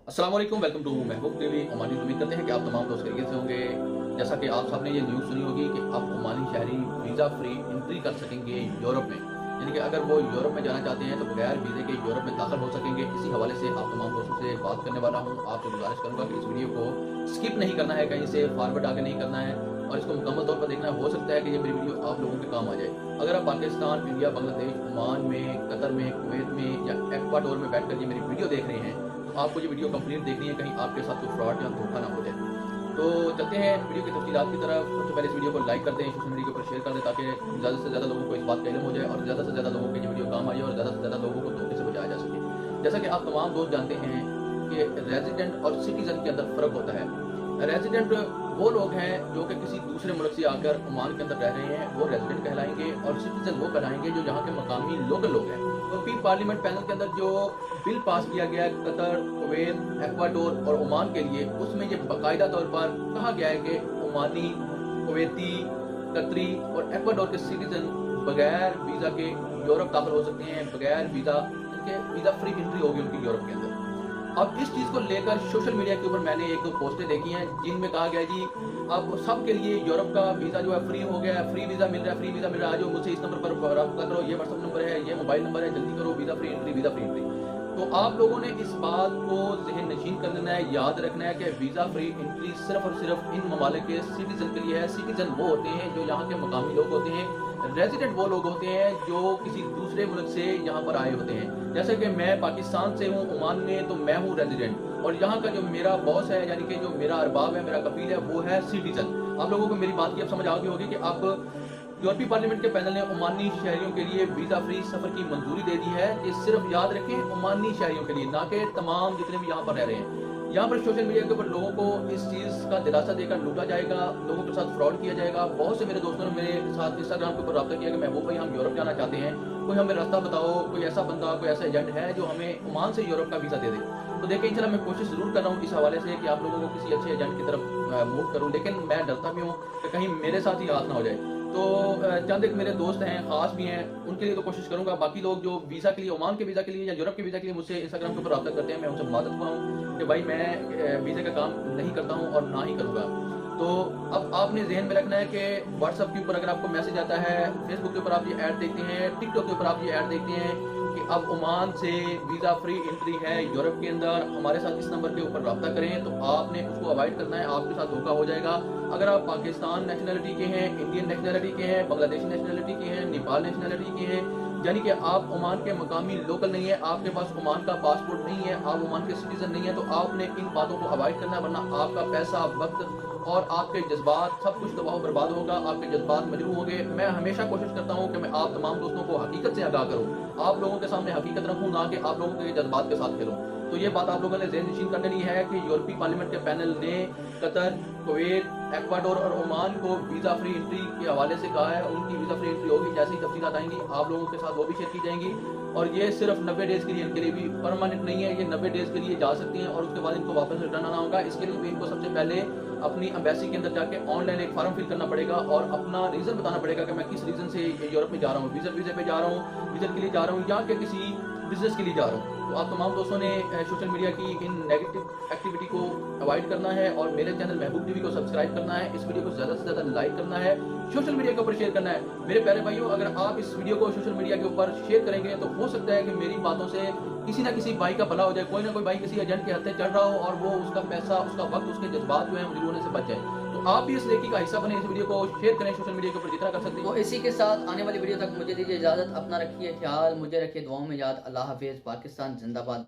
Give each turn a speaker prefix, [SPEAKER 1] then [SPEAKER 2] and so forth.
[SPEAKER 1] अस्सलाम वालेकुम, welcome to Mehboob TV. Omani उम्मीद करते हैं कि आप तमाम दोस्त खैरियत से होंगे। जैसा कि आप सबने ये न्यूज़ सुनी होगी कि अब ओमानी शहरी वीज़ा फ्री एंट्री कर सकेंगे यूरोप में। यानी कि अगर वो यूरोप में जाना चाहते हैं तो बगैर वीज़े के यूरोप में दाखिल हो सकेंगे। इसी हवाले से आप तमाम दोस्तों से बात करने वाला हूँ। आपसे गुजारिश करूँगा कि इस वीडियो को स्किप नहीं करना है, कहीं से फॉरवर्ड आगे नहीं करना है और इसको मुकम्मल तौर पर देखना है। हो सकता है कि ये मेरी वीडियो आप लोगों के काम आ जाए। अगर आप पाकिस्तान, इंडिया, बांग्लादेश, ओमान में, कतर में, कुवैत में या एक्वाडोर में बैठकर ये मेरी वीडियो देख रहे हैं, आपको ये वीडियो कंप्लीट देखनी है, कहीं आपके साथ कोई फ्रॉड या धोखा ना हो जाए। तो चलते हैं वीडियो की तफसीलात की तरफ। सबसे पहले इस वीडियो को लाइक कर दें, सोशल मीडिया के ऊपर शेयर कर दें ताकि ज़्यादा से ज़्यादा लोगों को इस बात का इल्म हो जाए और ज़्यादा से ज़्यादा लोगों की ये वीडियो काम आ जाए और ज़्यादा से ज़्यादा लोगों को धोखे से बचाया जा सके। जैसा कि आप तमाम दोस्त जानते हैं कि रेजिडेंट और सिटीजन के अंदर फ़र्क होता है। रेजिडेंट वो लोग हैं जो कि किसी दूसरे मुल्क से आकर ओमान के अंदर रह रहे हैं, वो रेजिडेंट कहलाएंगे, और सिटीजन वो कहलाएंगे जो यहाँ के मकामी लोकल लोग हैं। यूरोपीय पार्लियामेंट पैनल के अंदर जो बिल पास किया गया कतर, कुवैत, एक्वाडोर और ओमान के लिए, उसमें ये बाकायदा तौर पर कहा गया है कि ओमानी, कुवैती, कतरी और एक्वाडोर के सिटीजन बगैर वीज़ा के यूरोप दाखिल हो सकते हैं। बगैर वीज़ा, इनके वीज़ा फ्री एंट्री होगी उनकी यूरोप के अंदर। अब इस चीज़ को लेकर सोशल मीडिया के ऊपर मैंने एक दो पोस्टें देखी हैं जिनमें कहा गया जी अब सब के लिए यूरोप का वीज़ा जो है फ्री हो गया है, फ्री वीज़ा मिल रहा है, फ्री वीज़ा मिल रहा है, जो मुझसे इस नंबर पर रब्ता करो, ये व्हाट्सअप नंबर है, ये मोबाइल नंबर है, जल्दी करो, visa free entry, visa free entry. तो आप लोगों ने इस बात को ज़हन नशीन कर लेना है, याद रखना है कि वीज़ा फ्री एंट्री सिर्फ और सिर्फ इन ममालिक के सिटीजन के लिए है। सिटीजन वो होते हैं जो यहाँ के मकामी लोग होते हैं। रेजिडेंट वो लोग होते हैं जो किसी दूसरे मुल्क से यहाँ पर आए होते हैं। जैसे कि मैं पाकिस्तान से हूँ ओमान में, तो मैं हूँ रेजिडेंट, और यहाँ का जो मेरा बॉस है, यानी कि जो मेरा अरबाब है, मेरा कफील है, वो है सिटीजन। आप लोगों को मेरी बात की अब समझ आ गई होगी कि अब यूरोपीय पार्लियामेंट के पैनल ने ओमानी शहरियों के लिए वीज़ा फ्री सफ़र की मंजूरी दे दी है। ये सिर्फ याद रखें ओमानी शहरियों के लिए, ना कि तमाम जितने भी यहाँ पर रह रहे हैं। यहाँ पर सोशल मीडिया के ऊपर लोगों को इस चीज़ का दिलासा देकर लूटा जाएगा, लोगों के साथ फ्रॉड किया जाएगा। बहुत से मेरे दोस्तों ने मेरे साथ इंस्टाग्राम के ऊपर रब्ता किया कि महबूब भाई, हम यूरोप जाना चाहते हैं, कोई हमें रास्ता बताओ, कोई ऐसा बंदा, कोई ऐसा एजेंट है जो हमें ओमान से यूरोप का वीज़ा दे दे। तो देखिए, इंशाल्लाह मैं कोशिश ज़रूर कर रहा हूँ इस हवाले से कि आप लोगों को किसी अच्छे एजेंट की तरफ मूव करूँ, लेकिन मैं डरता भी हूँ कि कहीं मेरे साथ ही हाथ ना हो जाए। तो चंद एक मेरे दोस्त हैं, खास भी हैं, उनके लिए तो कोशिश करूंगा। बाकी लोग जो वीज़ा के लिए, ओमान के वीज़ा के लिए या यूरोप के वीज़ा के लिए मुझसे इंस्टाग्राम के ऊपर रब्ता करते हैं, मैं उनसे मादत हुआ हूँ कि भाई मैं वीज़ा का काम नहीं करता हूँ और ना ही करूँगा। तो अब आपने ज़हन में रखना है कि व्हाट्सएप के ऊपर अगर आपको मैसेज आता है, फेसबुक के ऊपर आप ये ऐड देखते हैं, टिकटॉक के ऊपर आप ये ऐड देखते हैं कि अब ओमान से वीज़ा फ्री एंट्री है यूरोप के अंदर, हमारे साथ इस नंबर के ऊपर रब्ता करें, तो आपने उसको अवॉइड करना है, आपके साथ धोखा हो जाएगा। अगर आप पाकिस्तान नेशनलिटी के हैं, इंडियन नेशनलिटी के हैं, बांग्लादेशी नेशनलिटी के हैं, नेपाल नेशनलिटी के हैं, यानी कि आप ओमान के मकामी लोकल नहीं है, आपके पास ओमान का पासपोर्ट नहीं है, आप ओमान के सिटीजन नहीं है, तो आपने इन बातों को अवॉइड करना है, वरना आपका पैसा, वक्त और आपके जज्बात सब कुछ तबाह बर्बाद होगा, आपके जज्बात मजरू होंगे। मैं हमेशा कोशिश करता हूँ कि मैं आप तमाम दोस्तों को हकीकत से आगाह करूँ, आप लोगों के सामने हकीकत रखूँ, ना कि आप लोगों के जज्बात के साथ खेलूँ। तो ये बात आप लोगों ने ज़हन नशीन कर लेनी है कि यूरोपीय पार्लियामेंट के पैनल ने कतर, कुवैत, एक्वाडोर और ओमान को वीज़ा फ्री एंट्री के हवाले से कहा है। उनकी वीज़ा फ्री एंट्री होगी, जैसी तफसीलात आएंगी आप लोगों के साथ वो भी शेयर की जाएंगी। और ये सिर्फ 90 डेज़ के लिए, इनके लिए भी परमानेंट नहीं है, ये 90 डेज़ के लिए जा सकती हैं और उसके बाद इनको वापस रिटर्न आना होगा। इसके लिए भी इनको सबसे पहले अपनी एम्बेसी के अंदर जाके ऑनलाइन एक फॉर्म फिल करना पड़ेगा और अपना रीज़न बताना पड़ेगा कि मैं किस रीज़न से यूरोप में जा रहा हूँ, वीज़े पे जा रहा हूँ, विजिट के लिए जा रहा हूँ, या कि किसी बिजनेस के लिए जा रहा हूँ। तो आप तमाम दोस्तों ने सोशल मीडिया की इन नेगेटिव एक्टिविटी को अवॉइड करना है और मेरे चैनल महबूब टीवी को सब्सक्राइब करना है। इस वीडियो को ज़्यादा से ज़्यादा लाइक करना है, सोशल मीडिया के ऊपर शेयर करना है। मेरे प्यारे भाइयों, अगर आप इस वीडियो को सोशल मीडिया के ऊपर शेयर करेंगे तो हो सकता है कि मेरी बातों से किसी ना किसी भाई का भला हो जाए, कोई ना कोई भाई किसी एजेंट के हत्थे चढ़ रहा हो और वो उसका पैसा, उसका वक्त, उसके जज्बात जो है मजबूर होने से बच जाए। तो आप भी इस नेकी का हिस्सा बने, इस वीडियो को शेयर करें सोशल मीडिया के ऊपर जितना कर सकते हैं।
[SPEAKER 2] तो इसी के साथ आने वाली वीडियो तक मुझे दीजिए इजाज़त। अपना रखिए ख्याल, मुझे रखिए दुआओं में याद। अल्लाह हाफिज़। पाकिस्तान जिंदाबाद।